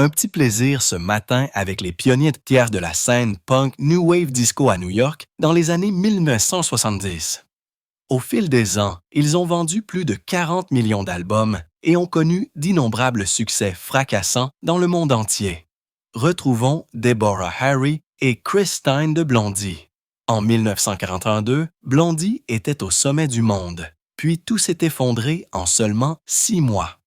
Un petit plaisir ce matin avec les pionniers de la scène punk New Wave Disco à New York dans les années 1970. Au fil des ans, ils ont vendu plus de 40 millions d'albums et ont connu d'innombrables succès fracassants dans le monde entier. Retrouvons Deborah Harry et Chris Stein de Blondie. En 1942, Blondie était au sommet du monde, puis tout s'est effondré en seulement 6 mois.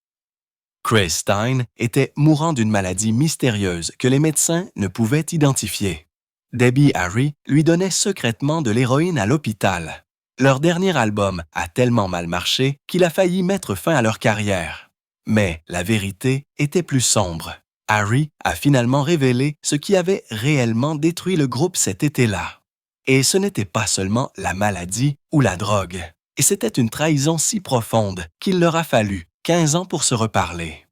Chris Stein était mourant d'une maladie mystérieuse que les médecins ne pouvaient identifier. Debbie Harry lui donnait secrètement de l'héroïne à l'hôpital. Leur dernier album a tellement mal marché qu'il a failli mettre fin à leur carrière. Mais la vérité était plus sombre. Harry a finalement révélé ce qui avait réellement détruit le groupe cet été-là. Et ce n'était pas seulement la maladie ou la drogue. Et c'était une trahison si profonde qu'il leur a fallu 15 ans pour se reparler.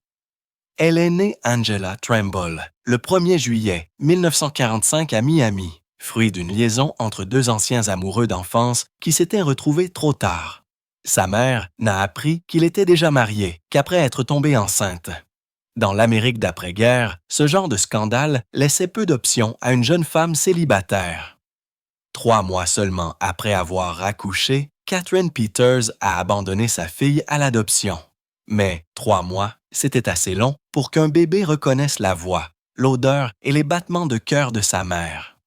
Elle est née Angela Tremble le 1er juillet 1945 à Miami, fruit d'une liaison entre deux anciens amoureux d'enfance qui s'étaient retrouvés trop tard. Sa mère n'a appris qu'il était déjà marié qu'après être tombée enceinte. Dans l'Amérique d'après-guerre, ce genre de scandale laissait peu d'options à une jeune femme célibataire. 3 mois seulement après avoir accouché, Catherine Peters a abandonné sa fille à l'adoption. Mais 3 mois, c'était assez long pour qu'un bébé reconnaisse la voix, l'odeur et les battements de cœur de sa mère.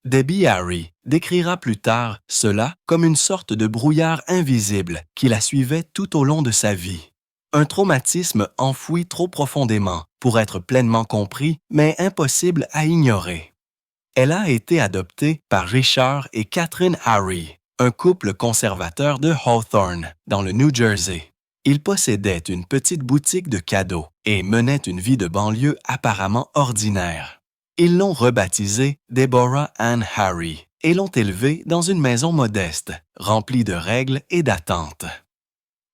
Debbie Harry décrira plus tard cela comme une sorte de brouillard invisible qui la suivait tout au long de sa vie. Un traumatisme enfoui trop profondément pour être pleinement compris, mais impossible à ignorer. Elle a été adoptée par Richard et Catherine Harry, un couple conservateur de Hawthorne, dans le New Jersey. Ils possédaient une petite boutique de cadeaux et menaient une vie de banlieue apparemment ordinaire. Ils l'ont rebaptisée Deborah Ann Harry et l'ont élevée dans une maison modeste, remplie de règles et d'attentes.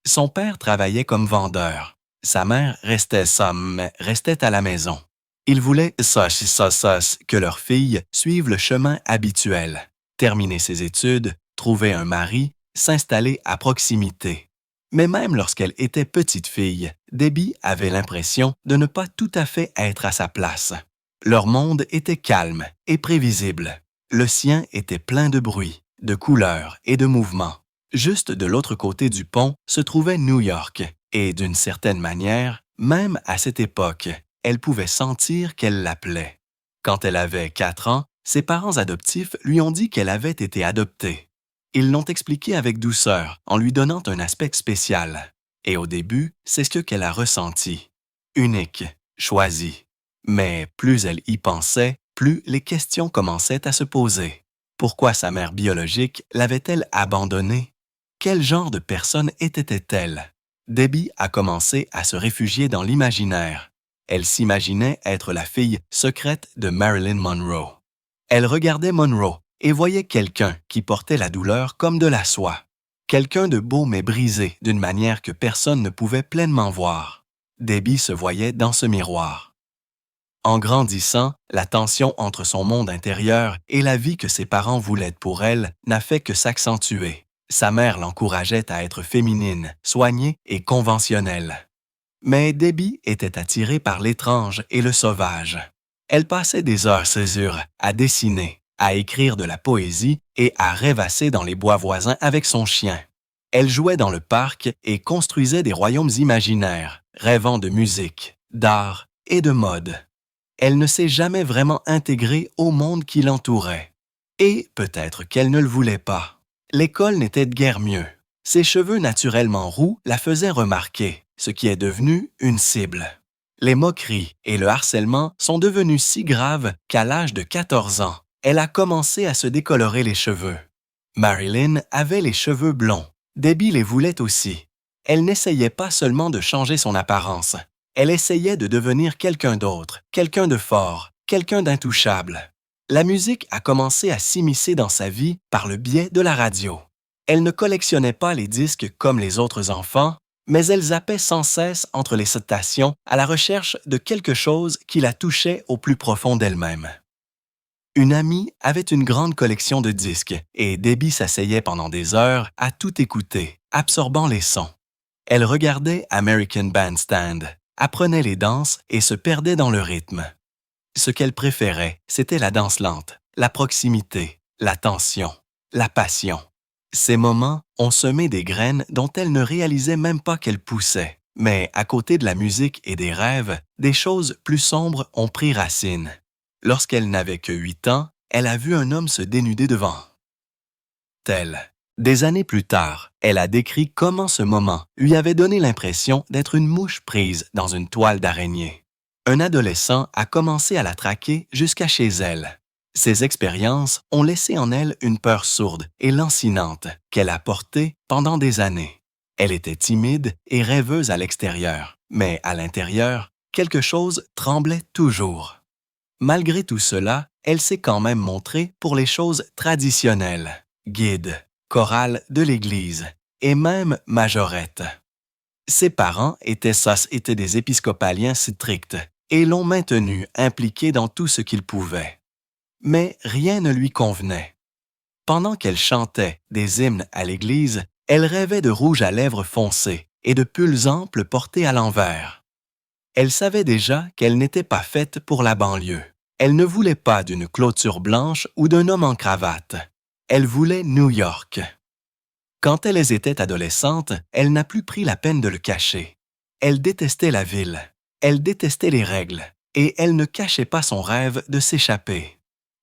Son père travaillait comme vendeur. Sa mère restait à la maison. Ils voulaient que leur fille suive le chemin habituel, terminer ses études, trouver un mari, s'installer à proximité. Mais même lorsqu'elle était petite fille, Debbie avait l'impression de ne pas tout à fait être à sa place. Leur monde était calme et prévisible. Le sien était plein de bruit, de couleurs et de mouvements. Juste de l'autre côté du pont se trouvait New York, et d'une certaine manière, même à cette époque, elle pouvait sentir qu'elle l'appelait. Quand elle avait 4 ans, ses parents adoptifs lui ont dit qu'elle avait été adoptée. Ils l'ont expliqué avec douceur, en lui donnant un aspect spécial. Et au début, c'est ce qu'elle a ressenti. Unique, choisie. Mais plus elle y pensait, plus les questions commençaient à se poser. Pourquoi sa mère biologique l'avait-elle abandonnée? Quel genre de personne était-elle? Debbie a commencé à se réfugier dans l'imaginaire. Elle s'imaginait être la fille secrète de Marilyn Monroe. Elle regardait Monroe et voyait quelqu'un qui portait la douleur comme de la soie. Quelqu'un de beau mais brisé d'une manière que personne ne pouvait pleinement voir. Debbie se voyait dans ce miroir. En grandissant, la tension entre son monde intérieur et la vie que ses parents voulaient pour elle n'a fait que s'accentuer. Sa mère l'encourageait à être féminine, soignée et conventionnelle. Mais Debbie était attirée par l'étrange et le sauvage. Elle passait des heures à dessiner, à écrire de la poésie et à rêvasser dans les bois voisins avec son chien. Elle jouait dans le parc et construisait des royaumes imaginaires, rêvant de musique, d'art et de mode. Elle ne s'est jamais vraiment intégrée au monde qui l'entourait. Et peut-être qu'elle ne le voulait pas. L'école n'était guère mieux. Ses cheveux naturellement roux la faisaient remarquer, ce qui est devenu une cible. Les moqueries et le harcèlement sont devenus si graves qu'à l'âge de 14 ans, elle a commencé à se décolorer les cheveux. Marilyn avait les cheveux blonds. Debbie les voulait aussi. Elle n'essayait pas seulement de changer son apparence. Elle essayait de devenir quelqu'un d'autre, quelqu'un de fort, quelqu'un d'intouchable. La musique a commencé à s'immiscer dans sa vie par le biais de la radio. Elle ne collectionnait pas les disques comme les autres enfants, mais elle zappait sans cesse entre les stations à la recherche de quelque chose qui la touchait au plus profond d'elle-même. Une amie avait une grande collection de disques et Debbie s'asseyait pendant des heures à tout écouter, absorbant les sons. Elle regardait American Bandstand, apprenait les danses et se perdait dans le rythme. Ce qu'elle préférait, c'était la danse lente, la proximité, la tension, la passion. Ces moments ont semé des graines dont elle ne réalisait même pas qu'elles poussaient. Mais à côté de la musique et des rêves, des choses plus sombres ont pris racine. Lorsqu'elle n'avait que 8 ans, elle a vu un homme se dénuder devant elle. Des années plus tard, elle a décrit comment ce moment lui avait donné l'impression d'être une mouche prise dans une toile d'araignée. Un adolescent a commencé à la traquer jusqu'à chez elle. Ces expériences ont laissé en elle une peur sourde et lancinante qu'elle a portée pendant des années. Elle était timide et rêveuse à l'extérieur, mais à l'intérieur, quelque chose tremblait toujours. Malgré tout cela, elle s'est quand même montrée pour les choses traditionnelles, guide, chorale de l'Église et même majorette. Ses parents étaient des épiscopaliens stricts et l'ont maintenue impliquée dans tout ce qu'ils pouvaient. Mais rien ne lui convenait. Pendant qu'elle chantait des hymnes à l'Église, elle rêvait de rouge à lèvres foncé et de pulls amples portés à l'envers. Elle savait déjà qu'elle n'était pas faite pour la banlieue. Elle ne voulait pas d'une clôture blanche ou d'un homme en cravate. Elle voulait New York. Quand elles étaient adolescentes, elle n'a plus pris la peine de le cacher. Elle détestait la ville, elle détestait les règles, et elle ne cachait pas son rêve de s'échapper.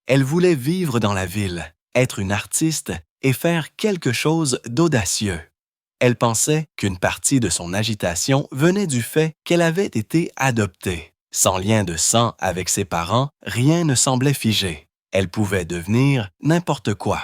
Elle voulait vivre dans la ville, être une artiste et faire quelque chose d'audacieux. Elle pensait qu'une partie de son agitation venait du fait qu'elle avait été adoptée. Sans lien de sang avec ses parents, rien ne semblait figé. Elle pouvait devenir n'importe quoi.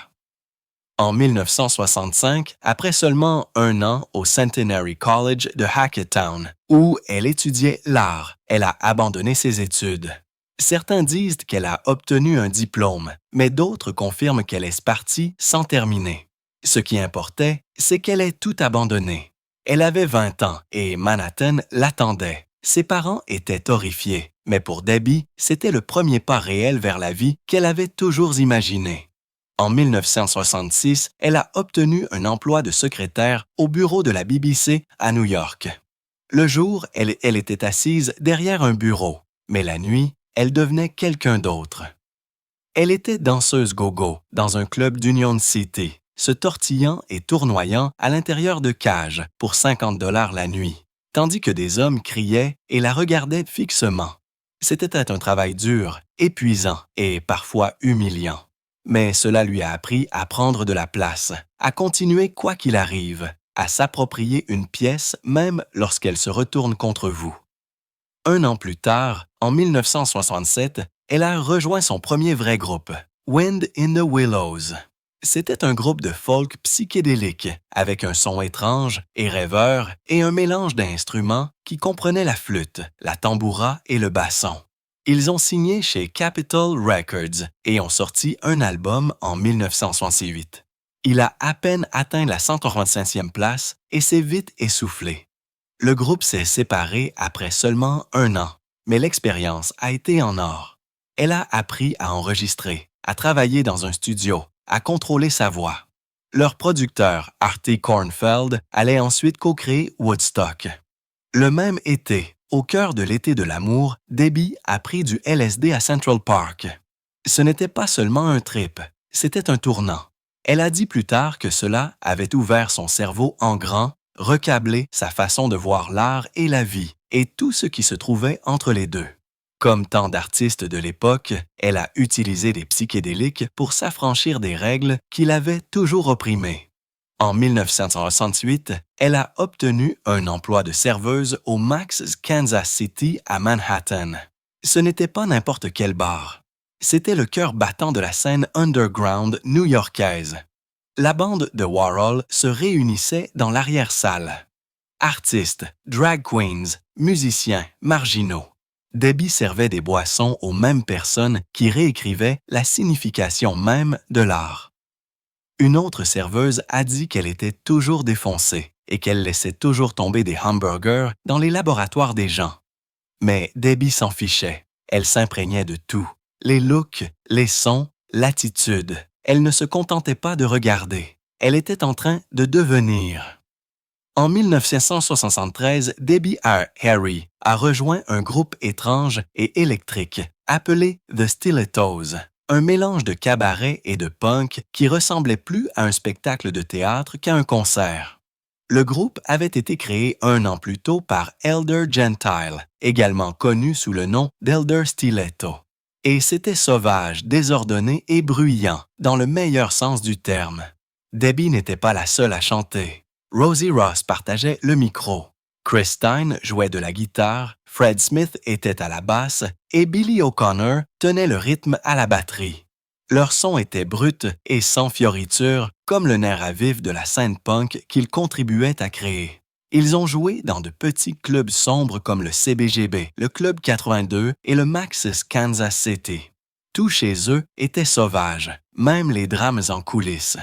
En 1965, après seulement 1 an au Centenary College de Hackettstown, où elle étudiait l'art, elle a abandonné ses études. Certains disent qu'elle a obtenu un diplôme, mais d'autres confirment qu'elle est partie sans terminer. Ce qui importait, c'est qu'elle ait tout abandonné. Elle avait 20 ans et Manhattan l'attendait. Ses parents étaient horrifiés, mais pour Debbie, c'était le premier pas réel vers la vie qu'elle avait toujours imaginé. En 1966, elle a obtenu un emploi de secrétaire au bureau de la BBC à New York. Le jour, elle était assise derrière un bureau, mais la nuit, elle devenait quelqu'un d'autre. Elle était danseuse go-go dans un club d'Union City, se tortillant et tournoyant à l'intérieur de cages pour 50 $ la nuit, tandis que des hommes criaient et la regardaient fixement. C'était un travail dur, épuisant et parfois humiliant. Mais cela lui a appris à prendre de la place, à continuer quoi qu'il arrive, à s'approprier une pièce même lorsqu'elle se retourne contre vous. 1 an plus tard, en 1967, elle a rejoint son premier vrai groupe, Wind in the Willows. C'était un groupe de folk psychédélique, avec un son étrange et rêveur et un mélange d'instruments qui comprenait la flûte, la tamboura et le basson. Ils ont signé chez Capitol Records et ont sorti un album en 1968. Il a à peine atteint la 135e place et s'est vite essoufflé. Le groupe s'est séparé après seulement 1 an, mais l'expérience a été en or. Elle a appris à enregistrer, à travailler dans un studio, à contrôler sa voix. Leur producteur, Artie Kornfeld, allait ensuite co-créer Woodstock. Le même été, au cœur de l'été de l'amour, Debbie a pris du LSD à Central Park. Ce n'était pas seulement un trip, c'était un tournant. Elle a dit plus tard que cela avait ouvert son cerveau en grand, recablé sa façon de voir l'art et la vie, et tout ce qui se trouvait entre les deux. Comme tant d'artistes de l'époque, elle a utilisé des psychédéliques pour s'affranchir des règles qui l'avaient toujours opprimée. En 1968, elle a obtenu un emploi de serveuse au Max Kansas City à Manhattan. Ce n'était pas n'importe quel bar. C'était le cœur battant de la scène underground new-yorkaise. La bande de Warhol se réunissait dans l'arrière-salle. Artistes, drag queens, musiciens, marginaux. Debbie servait des boissons aux mêmes personnes qui réécrivaient la signification même de l'art. Une autre serveuse a dit qu'elle était toujours défoncée et qu'elle laissait toujours tomber des hamburgers dans les laboratoires des gens. Mais Debbie s'en fichait. Elle s'imprégnait de tout. Les looks, les sons, l'attitude. Elle ne se contentait pas de regarder. Elle était en train de devenir. En 1973, Debbie Harry a rejoint un groupe étrange et électrique appelé The Stilettos, un mélange de cabaret et de punk qui ressemblait plus à un spectacle de théâtre qu'à un concert. Le groupe avait été créé 1 an plus tôt par Elder Gentile, également connu sous le nom d'Elder Stiletto. Et c'était sauvage, désordonné et bruyant, dans le meilleur sens du terme. Debbie n'était pas la seule à chanter. Rosie Ross partageait le micro. Chris Stein jouait de la guitare, Fred Smith était à la basse et Billy O'Connor tenait le rythme à la batterie. Leur son était brut et sans fioriture, comme le nerf à vif de la scène punk qu'ils contribuaient à créer. Ils ont joué dans de petits clubs sombres comme le CBGB, le Club 82 et le Maxis Kansas City. Tout chez eux était sauvage, même les drames en coulisses.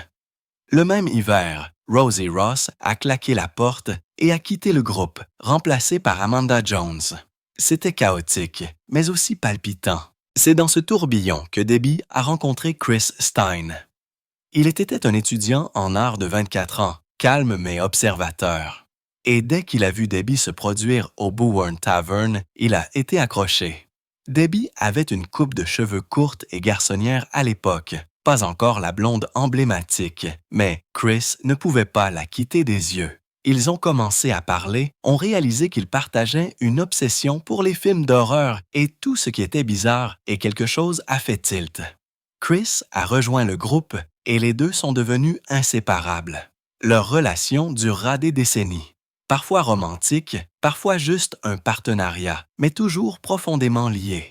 Le même hiver, Rosie Ross a claqué la porte et a quitté le groupe, remplacé par Amanda Jones. C'était chaotique, mais aussi palpitant. C'est dans ce tourbillon que Debbie a rencontré Chris Stein. Il était un étudiant en art de 24 ans, calme mais observateur. Et dès qu'il a vu Debbie se produire au Bourne Tavern, il a été accroché. Debbie avait une coupe de cheveux courte et garçonnière à l'époque, pas encore la blonde emblématique, mais Chris ne pouvait pas la quitter des yeux. Ils ont commencé à parler, ont réalisé qu'ils partageaient une obsession pour les films d'horreur et tout ce qui était bizarre et quelque chose a fait tilt. Chris a rejoint le groupe et les deux sont devenus inséparables. Leur relation durera des décennies. Parfois romantique, parfois juste un partenariat, mais toujours profondément liés.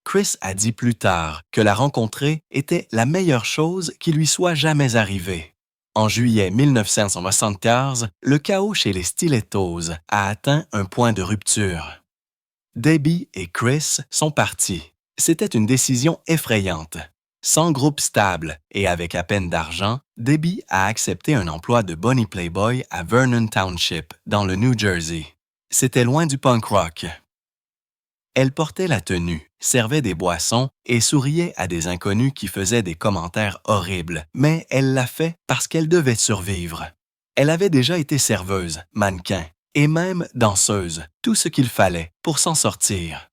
Chris a dit plus tard que la rencontrer était la meilleure chose qui lui soit jamais arrivée. En juillet 1975, le chaos chez les Stilettos a atteint un point de rupture. Debbie et Chris sont partis. C'était une décision effrayante. Sans groupe stable et avec à peine d'argent, Debbie a accepté un emploi de Bonnie Playboy à Vernon Township, dans le New Jersey. C'était loin du punk rock. Elle portait la tenue, servait des boissons et souriait à des inconnus qui faisaient des commentaires horribles, mais elle l'a fait parce qu'elle devait survivre. Elle avait déjà été serveuse, mannequin et même danseuse, tout ce qu'il fallait pour s'en sortir.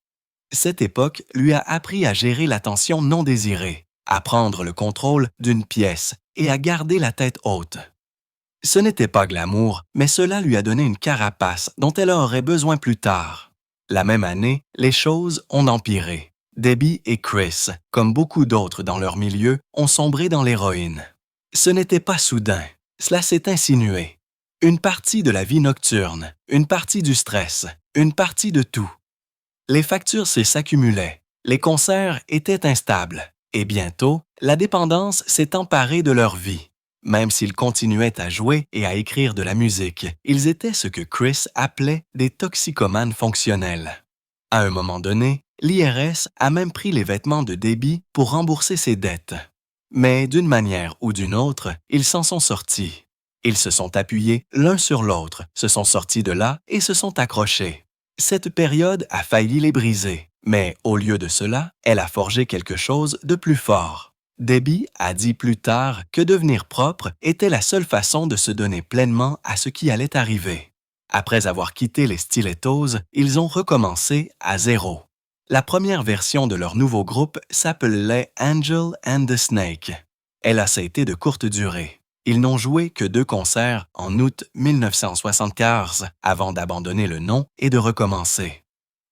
Cette époque lui a appris à gérer l'attention non désirée, à prendre le contrôle d'une pièce et à garder la tête haute. Ce n'était pas glamour, mais cela lui a donné une carapace dont elle aurait besoin plus tard. La même année, les choses ont empiré. Debbie et Chris, comme beaucoup d'autres dans leur milieu, ont sombré dans l'héroïne. Ce n'était pas soudain, cela s'est insinué. Une partie de la vie nocturne, une partie du stress, une partie de tout. Les factures s'accumulaient, les concerts étaient instables, et bientôt, la dépendance s'est emparée de leur vie. Même s'ils continuaient à jouer et à écrire de la musique, ils étaient ce que Chris appelait des toxicomanes fonctionnels. À un moment donné, l'IRS a même pris les vêtements de Debbie pour rembourser ses dettes. Mais d'une manière ou d'une autre, ils s'en sont sortis. Ils se sont appuyés l'un sur l'autre, se sont sortis de là et se sont accrochés. Cette période a failli les briser, mais au lieu de cela, elle a forgé quelque chose de plus fort. Debbie a dit plus tard que devenir propre était la seule façon de se donner pleinement à ce qui allait arriver. Après avoir quitté les Stilettos, ils ont recommencé à zéro. La première version de leur nouveau groupe s'appelait Angel and the Snake. Elle a été de courte durée. Ils n'ont joué que 2 concerts en août 1975 avant d'abandonner le nom et de recommencer.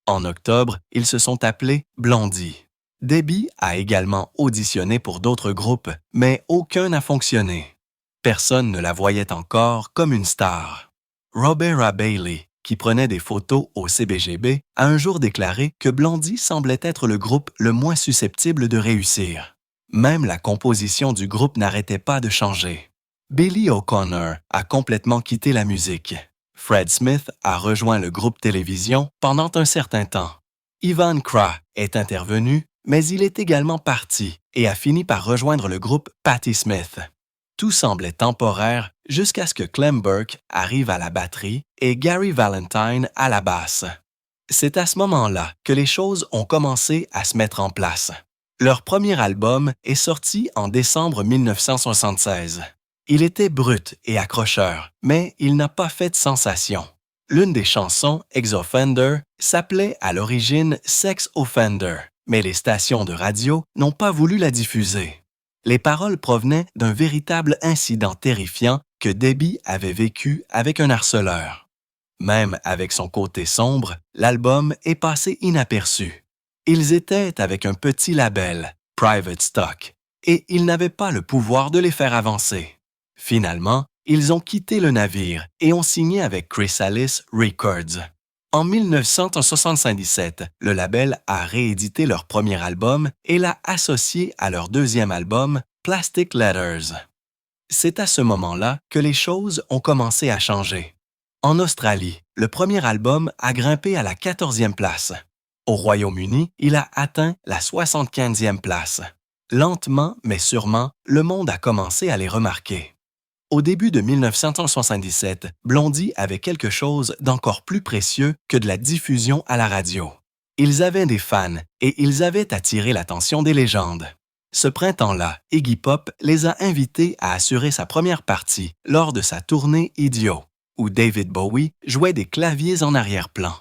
En octobre, ils se sont appelés Blondie. Debbie a également auditionné pour d'autres groupes, mais aucun n'a fonctionné. Personne ne la voyait encore comme une star. Robert Bailey, qui prenait des photos au CBGB, a un jour déclaré que Blondie semblait être le groupe le moins susceptible de réussir. Même la composition du groupe n'arrêtait pas de changer. Billy O'Connor a complètement quitté la musique. Fred Smith a rejoint le groupe télévision pendant un certain temps. Ivan Kra est intervenu, mais il est également parti et a fini par rejoindre le groupe Patti Smith. Tout semblait temporaire jusqu'à ce que Clem Burke arrive à la batterie et Gary Valentine à la basse. C'est à ce moment-là que les choses ont commencé à se mettre en place. Leur premier album est sorti en décembre 1976. Il était brut et accrocheur, mais il n'a pas fait de sensation. L'une des chansons, Ex-Offender, s'appelait à l'origine Sex Offender, mais les stations de radio n'ont pas voulu la diffuser. Les paroles provenaient d'un véritable incident terrifiant que Debbie avait vécu avec un harceleur. Même avec son côté sombre, l'album est passé inaperçu. Ils étaient avec un petit label, Private Stock, et ils n'avaient pas le pouvoir de les faire avancer. Finalement, ils ont quitté le navire et ont signé avec Chrysalis Records. En 1977, le label a réédité leur premier album et l'a associé à leur deuxième album, Plastic Letters. C'est à ce moment-là que les choses ont commencé à changer. En Australie, le premier album a grimpé à la 14e place. Au Royaume-Uni, il a atteint la 75e place. Lentement, mais sûrement, le monde a commencé à les remarquer. Au début de 1977, Blondie avait quelque chose d'encore plus précieux que de la diffusion à la radio. Ils avaient des fans et ils avaient attiré l'attention des légendes. Ce printemps-là, Iggy Pop les a invités à assurer sa première partie lors de sa tournée Idiot, où David Bowie jouait des claviers en arrière-plan.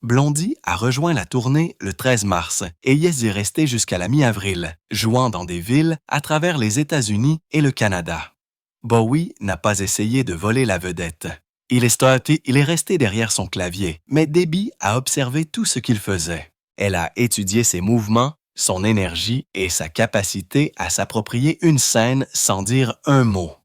Blondie a rejoint la tournée le 13 mars et y est resté jusqu'à la mi-avril, jouant dans des villes à travers les États-Unis et le Canada. Bowie n'a pas essayé de voler la vedette. Il est resté derrière son clavier, mais Debbie a observé tout ce qu'il faisait. Elle a étudié ses mouvements, son énergie et sa capacité à s'approprier une scène sans dire un mot.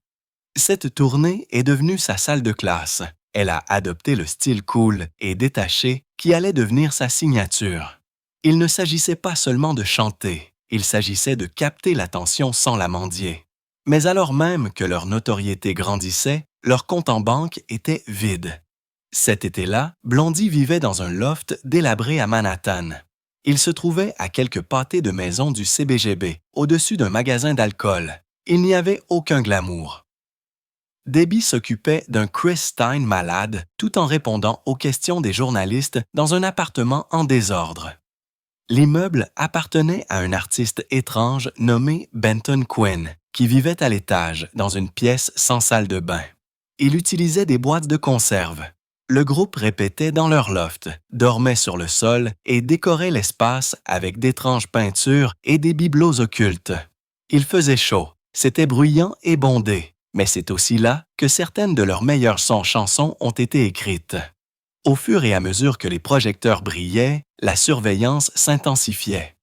Cette tournée est devenue sa salle de classe. Elle a adopté le style cool et détaché qui allait devenir sa signature. Il ne s'agissait pas seulement de chanter, il s'agissait de capter l'attention sans la mendier. Mais alors même que leur notoriété grandissait, leur compte en banque était vide. Cet été-là, Blondie vivait dans un loft délabré à Manhattan. Il se trouvait à quelques pâtés de maison du CBGB, au-dessus d'un magasin d'alcool. Il n'y avait aucun glamour. Debbie s'occupait d'un Chris Stein malade tout en répondant aux questions des journalistes dans un appartement en désordre. L'immeuble appartenait à un artiste étrange nommé Benton Quinn, qui vivait à l'étage dans une pièce sans salle de bain. Il utilisait des boîtes de conserve. Le groupe répétait dans leur loft, dormait sur le sol et décorait l'espace avec d'étranges peintures et des bibelots occultes. Il faisait chaud, c'était bruyant et bondé. Mais c'est aussi là que certaines de leurs meilleures chansons ont été écrites. Au fur et à mesure que les projecteurs brillaient, la surveillance s'intensifiait.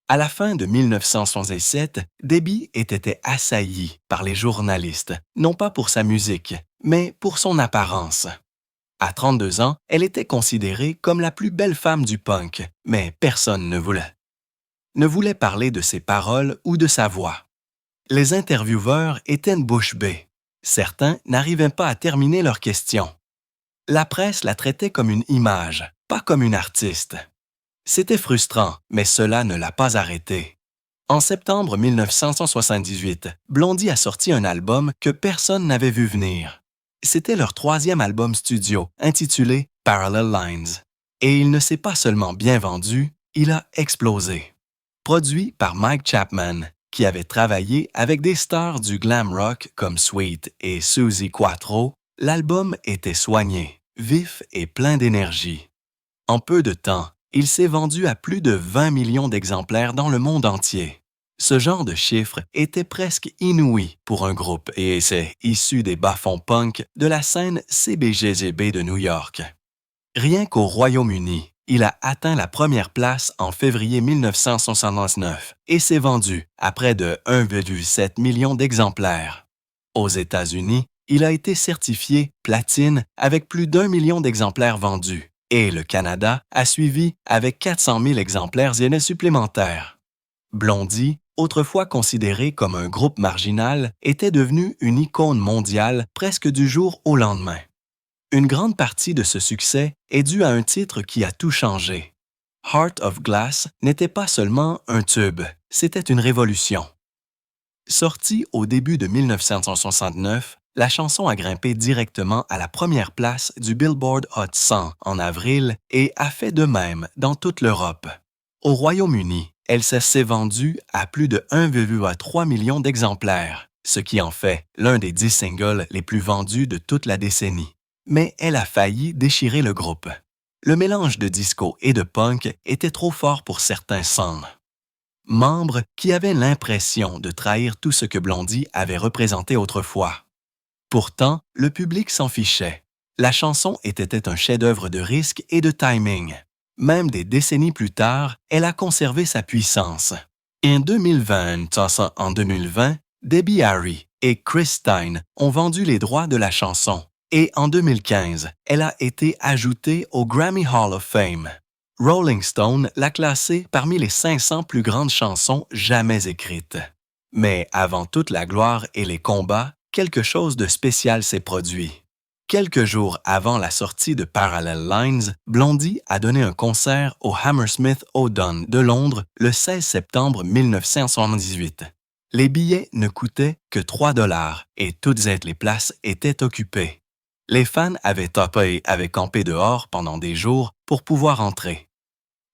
À la fin de 1967, Debbie était assaillie par les journalistes, non pas pour sa musique, mais pour son apparence. À 32 ans, elle était considérée comme la plus belle femme du punk, mais personne ne voulait parler de ses paroles ou de sa voix. Les intervieweurs étaient une bouche bée. Certains n'arrivaient pas à terminer leurs questions. La presse la traitait comme une image, pas comme une artiste. C'était frustrant, mais cela ne l'a pas arrêtée. En septembre 1978, Blondie a sorti un album que personne n'avait vu venir. C'était leur troisième album studio, intitulé Parallel Lines. Et il ne s'est pas seulement bien vendu, il a explosé. Produit par Mike Chapman, qui avait travaillé avec des stars du glam rock comme Sweet et Suzi Quatro, l'album était soigné, vif et plein d'énergie. En peu de temps, il s'est vendu à plus de 20 millions d'exemplaires dans le monde entier. Ce genre de chiffre était presque inouï pour un groupe et c'est issu des bas-fonds punk de la scène CBGB de New York. Rien qu'au Royaume-Uni, il a atteint la première place en février 1979 et s'est vendu à près de 1,7 million d'exemplaires. Aux États-Unis, il a été certifié platine avec plus d'1 million d'exemplaires vendus et le Canada a suivi avec 400 000 exemplaires supplémentaires. Blondie, autrefois considéré comme un groupe marginal, était devenu une icône mondiale presque du jour au lendemain. Une grande partie de ce succès est due à un titre qui a tout changé. Heart of Glass n'était pas seulement un tube, c'était une révolution. Sortie au début de 1969, la chanson a grimpé directement à la première place du Billboard Hot 100 en avril et a fait de même dans toute l'Europe. Au Royaume-Uni, elle s'est vendue à plus de 1,3 million d'exemplaires ce qui en fait l'un des 10 singles les plus vendus de toute la décennie. Mais elle a failli déchirer le groupe. Le mélange de disco et de punk était trop fort pour certains songs. Membres qui avaient l'impression de trahir tout ce que Blondie avait représenté autrefois. Pourtant, le public s'en fichait. La chanson était un chef-d'œuvre de risque et de timing. Même des décennies plus tard, elle a conservé sa puissance. En 2020, Debbie Harry et Chris Stein ont vendu les droits de la chanson. Et en 2015, elle a été ajoutée au Grammy Hall of Fame. Rolling Stone l'a classée parmi les 500 plus grandes chansons jamais écrites. Mais avant toute la gloire et les combats, quelque chose de spécial s'est produit. Quelques jours avant la sortie de Parallel Lines, Blondie a donné un concert au Hammersmith Odeon de Londres le 16 septembre 1978. Les billets ne coûtaient que 3 $ et toutes les places étaient occupées. Les fans avaient campé dehors pendant des jours pour pouvoir entrer.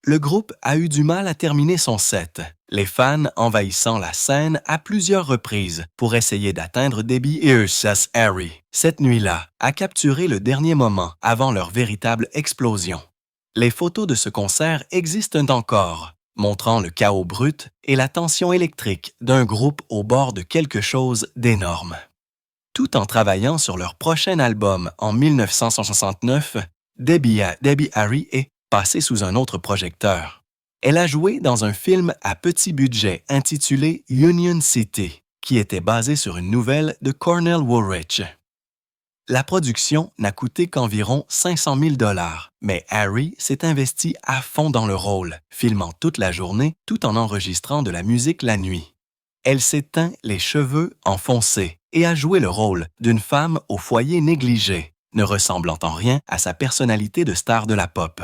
Le groupe a eu du mal à terminer son set, les fans envahissant la scène à plusieurs reprises pour essayer d'atteindre Debbie et Harry. Cette nuit-là a capturé le dernier moment avant leur véritable explosion. Les photos de ce concert existent encore, montrant le chaos brut et la tension électrique d'un groupe au bord de quelque chose d'énorme. Tout en travaillant sur leur prochain album en 1969, Debbie Harry est passée sous un autre projecteur. Elle a joué dans un film à petit budget intitulé Union City, qui était basé sur une nouvelle de Cornell Woolrich. La production n'a coûté qu'environ 500 000 $, mais Harry s'est investi à fond dans le rôle, filmant toute la journée tout en enregistrant de la musique la nuit. Elle s'est teint les cheveux en foncé et a joué le rôle d'une femme au foyer négligé, ne ressemblant en rien à sa personnalité de star de la pop.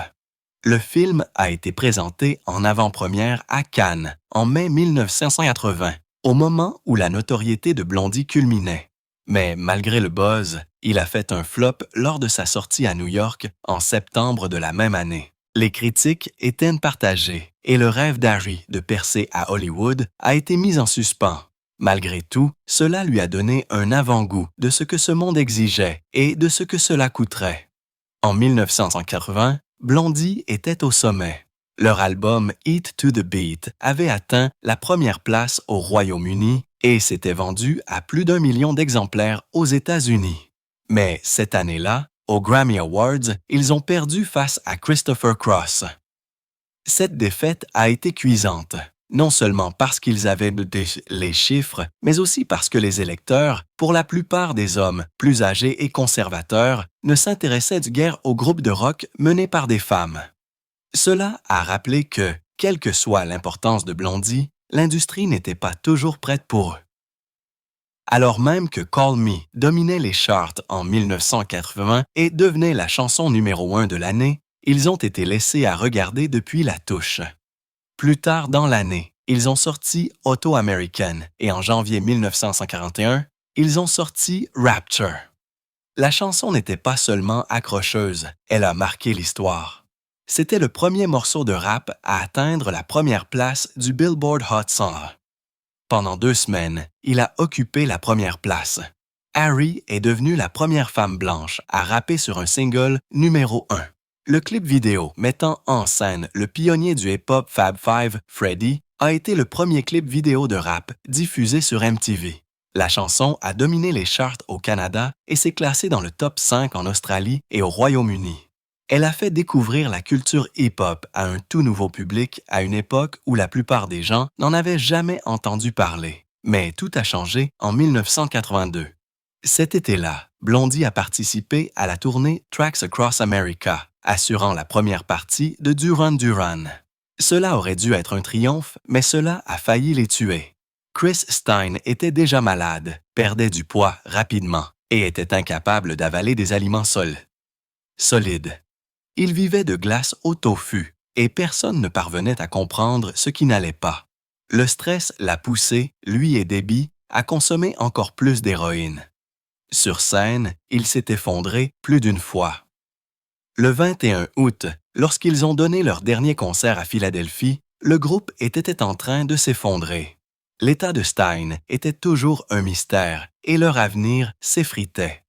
Le film a été présenté en avant-première à Cannes en mai 1980, au moment où la notoriété de Blondie culminait. Mais malgré le buzz, il a fait un flop lors de sa sortie à New York en septembre de la même année. Les critiques étaient partagées et le rêve d'Harry de percer à Hollywood a été mis en suspens. Malgré tout, cela lui a donné un avant-goût de ce que ce monde exigeait et de ce que cela coûterait. En 1980, Blondie était au sommet. Leur album Eat to the Beat avait atteint la première place au Royaume-Uni et s'était vendu à plus d'1 million d'exemplaires aux États-Unis. Mais cette année-là, aux Grammy Awards, ils ont perdu face à Christopher Cross. Cette défaite a été cuisante, non seulement parce qu'ils avaient les chiffres, mais aussi parce que les électeurs, pour la plupart des hommes plus âgés et conservateurs, ne s'intéressaient guère au groupe de rock mené par des femmes. Cela a rappelé que, quelle que soit l'importance de Blondie, l'industrie n'était pas toujours prête pour eux. Alors même que Call Me dominait les charts en 1980 et devenait la chanson numéro 1 de l'année, ils ont été laissés à regarder depuis la touche. Plus tard dans l'année, ils ont sorti Auto American et en janvier 1941, ils ont sorti Rapture. La chanson n'était pas seulement accrocheuse, elle a marqué l'histoire. C'était le premier morceau de rap à atteindre la première place du Billboard Hot 100. Pendant 2 semaines, il a occupé la première place. Harry est devenue la première femme blanche à rapper sur un single numéro 1. Le clip vidéo mettant en scène le pionnier du hip-hop Fab Five, Freddy, a été le premier clip vidéo de rap diffusé sur MTV. La chanson a dominé les charts au Canada et s'est classée dans le top 5 en Australie et au Royaume-Uni. Elle a fait découvrir la culture hip-hop à un tout nouveau public à une époque où la plupart des gens n'en avaient jamais entendu parler. Mais tout a changé en 1982. Cet été-là, Blondie a participé à la tournée Tracks Across America, assurant la première partie de Duran Duran. Cela aurait dû être un triomphe, mais cela a failli les tuer. Chris Stein était déjà malade, perdait du poids rapidement et était incapable d'avaler des aliments solides. Il vivait de glace au tofu et personne ne parvenait à comprendre ce qui n'allait pas. Le stress l'a poussé, lui et Debbie, à consommer encore plus d'héroïne. Sur scène, il s'est effondré plus d'une fois. Le 21 août, lorsqu'ils ont donné leur dernier concert à Philadelphie, le groupe était en train de s'effondrer. L'état de Stein était toujours un mystère et leur avenir s'effritait.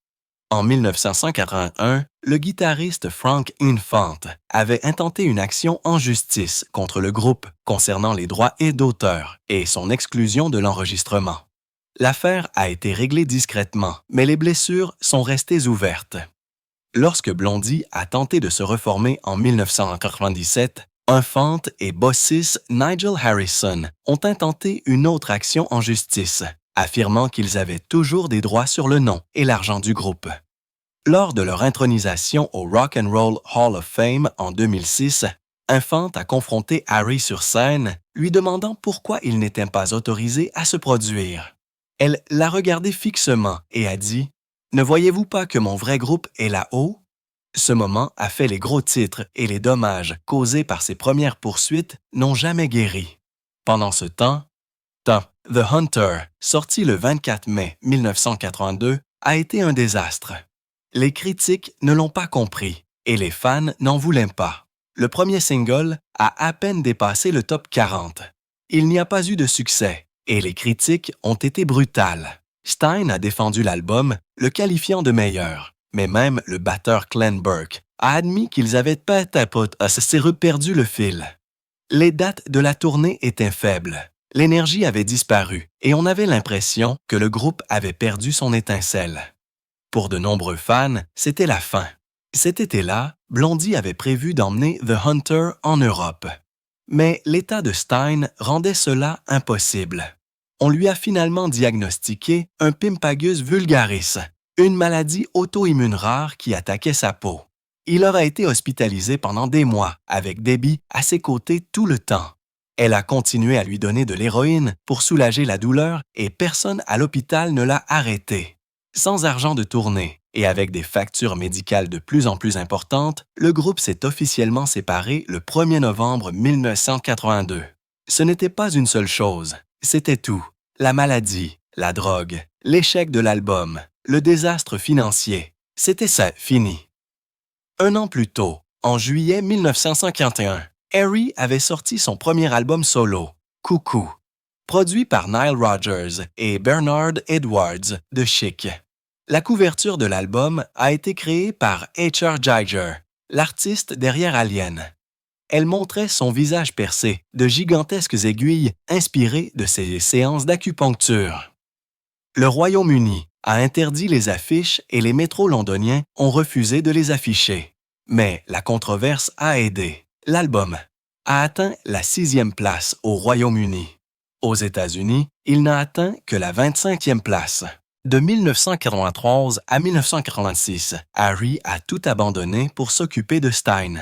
En 1981, le guitariste Frank Infante avait intenté une action en justice contre le groupe concernant les droits d'auteur et son exclusion de l'enregistrement. L'affaire a été réglée discrètement, mais les blessures sont restées ouvertes. Lorsque Blondie a tenté de se reformer en 1997, Infante et bassiste Nigel Harrison ont intenté une autre action en justice, affirmant qu'ils avaient toujours des droits sur le nom et l'argent du groupe. Lors de leur intronisation au Rock and Roll Hall of Fame en 2006, Infante a confronté Harry sur scène, lui demandant pourquoi il n'était pas autorisé à se produire. Elle l'a regardé fixement et a dit « Ne voyez-vous pas que mon vrai groupe est là-haut ?» Ce moment a fait les gros titres et les dommages causés par ses premières poursuites n'ont jamais guéri. Pendant ce temps, The Hunter, sorti le 24 mai 1982, a été un désastre. Les critiques ne l'ont pas compris et les fans n'en voulaient pas. Le premier single a à peine dépassé le top 40. Il n'y a pas eu de succès et les critiques ont été brutales. Stein a défendu l'album, le qualifiant de meilleur, mais même le batteur Glenn Burke a admis qu'ils avaient peut-être perdu le fil. Les dates de la tournée étaient faibles. L'énergie avait disparu et on avait l'impression que le groupe avait perdu son étincelle. Pour de nombreux fans, c'était la fin. Cet été-là, Blondie avait prévu d'emmener The Hunter en Europe. Mais l'état de Stein rendait cela impossible. On lui a finalement diagnostiqué un Pemphigus vulgaris, une maladie auto-immune rare qui attaquait sa peau. Il aura été hospitalisé pendant des mois, avec Debbie à ses côtés tout le temps. Elle a continué à lui donner de l'héroïne pour soulager la douleur et personne à l'hôpital ne l'a arrêté. Sans argent de tournée et avec des factures médicales de plus en plus importantes, le groupe s'est officiellement séparé le 1er novembre 1982. Ce n'était pas une seule chose, c'était tout. La maladie, la drogue, l'échec de l'album, le désastre financier. C'était ça, fini. Un an plus tôt, en juillet 1951, Harry avait sorti son premier album solo, Coucou, produit par Nile Rodgers et Bernard Edwards de Chic. La couverture de l'album a été créée par H.R. Giger, l'artiste derrière Alien. Elle montrait son visage percé de gigantesques aiguilles inspirées de ses séances d'acupuncture. Le Royaume-Uni a interdit les affiches et les métros londoniens ont refusé de les afficher. Mais la controverse a aidé. L'album a atteint la 6e place au Royaume-Uni. Aux États-Unis, il n'a atteint que la 25e place. De 1993 à 1946, Harry a tout abandonné pour s'occuper de Stein.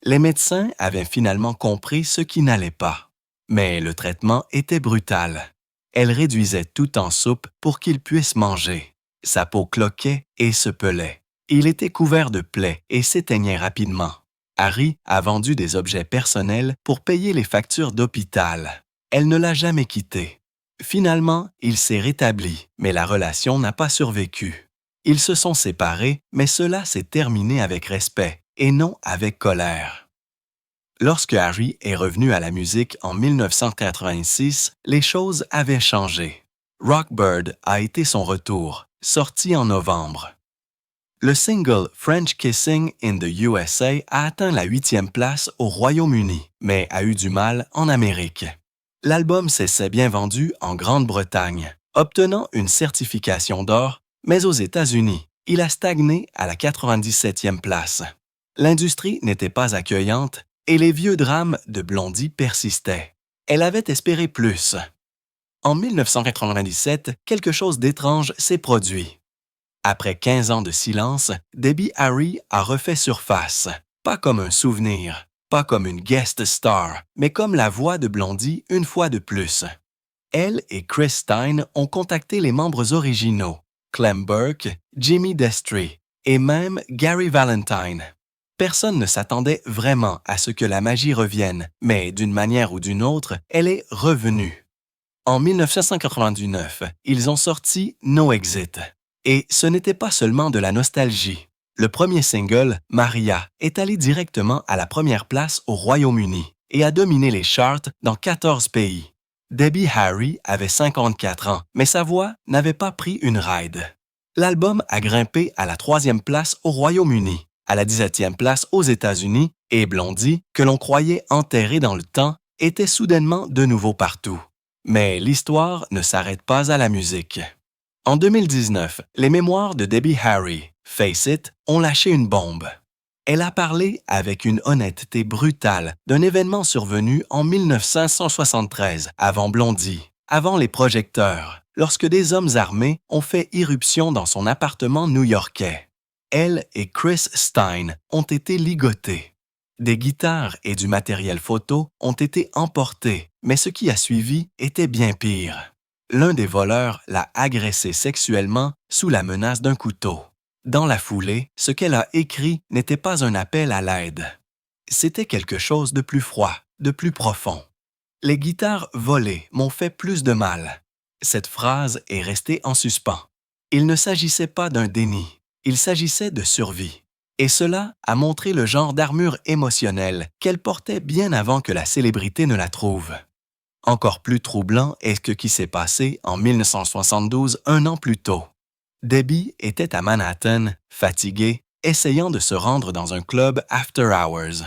Les médecins avaient finalement compris ce qui n'allait pas. Mais le traitement était brutal. Elle réduisait tout en soupe pour qu'il puisse manger. Sa peau cloquait et se pelait. Il était couvert de plaies et s'éteignait rapidement. Harry a vendu des objets personnels pour payer les factures d'hôpital. Elle ne l'a jamais quitté. Finalement, il s'est rétabli, mais la relation n'a pas survécu. Ils se sont séparés, mais cela s'est terminé avec respect et non avec colère. Lorsque Harry est revenu à la musique en 1986, les choses avaient changé. Rockbird a été son retour, sorti en novembre. Le single French Kissing in the USA a atteint la 8e place au Royaume-Uni, mais a eu du mal en Amérique. L'album s'est bien vendu en Grande-Bretagne, obtenant une certification d'or, mais aux États-Unis, il a stagné à la 97e place. L'industrie n'était pas accueillante et les vieux drames de Blondie persistaient. Elle avait espéré plus. En 1997, quelque chose d'étrange s'est produit. Après 15 ans de silence, Debbie Harry a refait surface, pas comme un souvenir, pas comme une guest star, mais comme la voix de Blondie une fois de plus. Elle et Chris Stein ont contacté les membres originaux, Clem Burke, Jimmy Destri et même Gary Valentine. Personne ne s'attendait vraiment à ce que la magie revienne, mais d'une manière ou d'une autre, elle est revenue. En 1999, ils ont sorti No Exit. Et ce n'était pas seulement de la nostalgie. Le premier single, Maria, est allé directement à la première place au Royaume-Uni et a dominé les charts dans 14 pays. Debbie Harry avait 54 ans, mais sa voix n'avait pas pris une ride. L'album a grimpé à la 3e place au Royaume-Uni, à la 17e place aux États-Unis, et Blondie, que l'on croyait enterrée dans le temps, était soudainement de nouveau partout. Mais l'histoire ne s'arrête pas à la musique. En 2019, les mémoires de Debbie Harry, Face It, ont lâché une bombe. Elle a parlé avec une honnêteté brutale d'un événement survenu en 1973, avant Blondie, avant les projecteurs, lorsque des hommes armés ont fait irruption dans son appartement new-yorkais. Elle et Chris Stein ont été ligotés. Des guitares et du matériel photo ont été emportés, mais ce qui a suivi était bien pire. L'un des voleurs l'a agressée sexuellement sous la menace d'un couteau. Dans la foulée, ce qu'elle a écrit n'était pas un appel à l'aide. C'était quelque chose de plus froid, de plus profond. Les guitares volées m'ont fait plus de mal. Cette phrase est restée en suspens. Il ne s'agissait pas d'un déni, il s'agissait de survie. Et cela a montré le genre d'armure émotionnelle qu'elle portait bien avant que la célébrité ne la trouve. Encore plus troublant est ce qui s'est passé en 1972, un an plus tôt. Debbie était à Manhattan, fatiguée, essayant de se rendre dans un club after hours.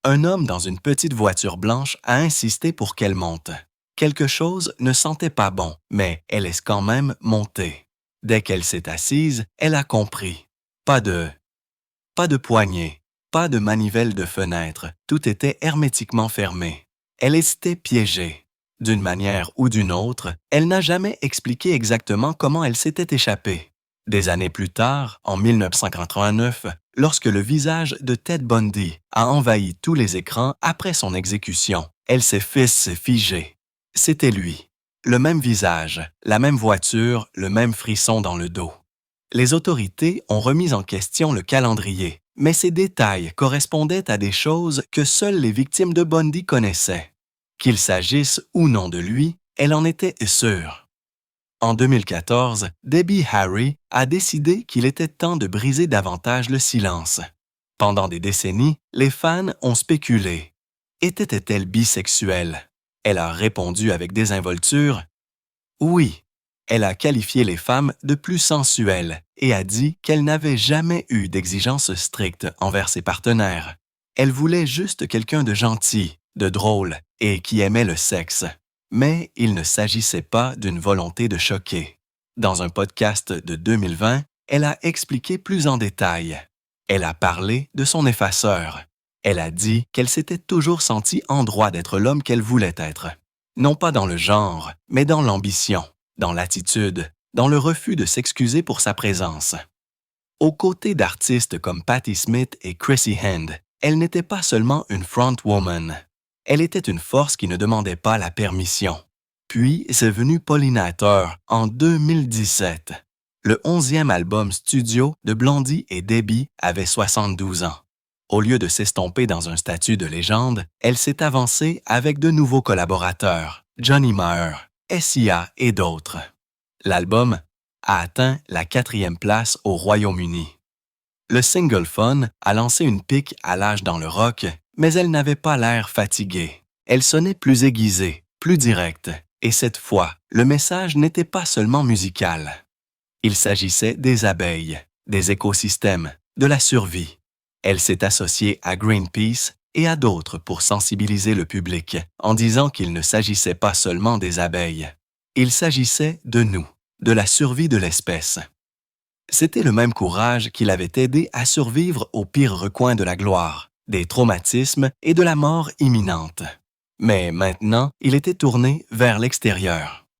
Un homme dans une petite voiture blanche a insisté pour qu'elle monte. Quelque chose ne sentait pas bon, mais elle est quand même montée. Dès qu'elle s'est assise, elle a compris. Pas de poignée, pas de manivelle de fenêtre, tout était hermétiquement fermé. Elle était piégée. D'une manière ou d'une autre, elle n'a jamais expliqué exactement comment elle s'était échappée. Des années plus tard, en 1989, lorsque le visage de Ted Bundy a envahi tous les écrans après son exécution, elle s'est figée. C'était lui. Le même visage, la même voiture, le même frisson dans le dos. Les autorités ont remis en question le calendrier, mais ces détails correspondaient à des choses que seules les victimes de Bundy connaissaient. Qu'il s'agisse ou non de lui, elle en était sûre. En 2014, Debbie Harry a décidé qu'il était temps de briser davantage le silence. Pendant des décennies, les fans ont spéculé. Était-elle bisexuelle? Elle a répondu avec désinvolture « Oui ». Elle a qualifié les femmes de plus sensuelles et a dit qu'elle n'avait jamais eu d'exigences strictes envers ses partenaires. Elle voulait juste quelqu'un de gentil, de drôle et qui aimait le sexe. Mais il ne s'agissait pas d'une volonté de choquer. Dans un podcast de 2020, elle a expliqué plus en détail. Elle a parlé de son effaceur. Elle a dit qu'elle s'était toujours sentie en droit d'être l'homme qu'elle voulait être. Non pas dans le genre, mais dans l'ambition, dans l'attitude, dans le refus de s'excuser pour sa présence. Aux côtés d'artistes comme Patti Smith et Chrissy Hynde, elle n'était pas seulement une frontwoman. Elle était une force qui ne demandait pas la permission. Puis c'est venu Pollinator en 2017. Le 11e album studio de Blondie et Debbie avait 72 ans. Au lieu de s'estomper dans un statut de légende, elle s'est avancée avec de nouveaux collaborateurs, Johnny Marr, SIA et d'autres. L'album a atteint la 4e place au Royaume-Uni. Le single Fun a lancé une pique à l'âge dans le rock, mais elle n'avait pas l'air fatiguée. Elle sonnait plus aiguisée, plus directe, et cette fois, le message n'était pas seulement musical. Il s'agissait des abeilles, des écosystèmes, de la survie. Elle s'est associée à Greenpeace et à d'autres pour sensibiliser le public, en disant qu'il ne s'agissait pas seulement des abeilles. Il s'agissait de nous, de la survie de l'espèce. C'était le même courage qui l'avait aidé à survivre au pire recoin de la gloire, des traumatismes et de la mort imminente. Mais maintenant, il était tourné vers l'extérieur.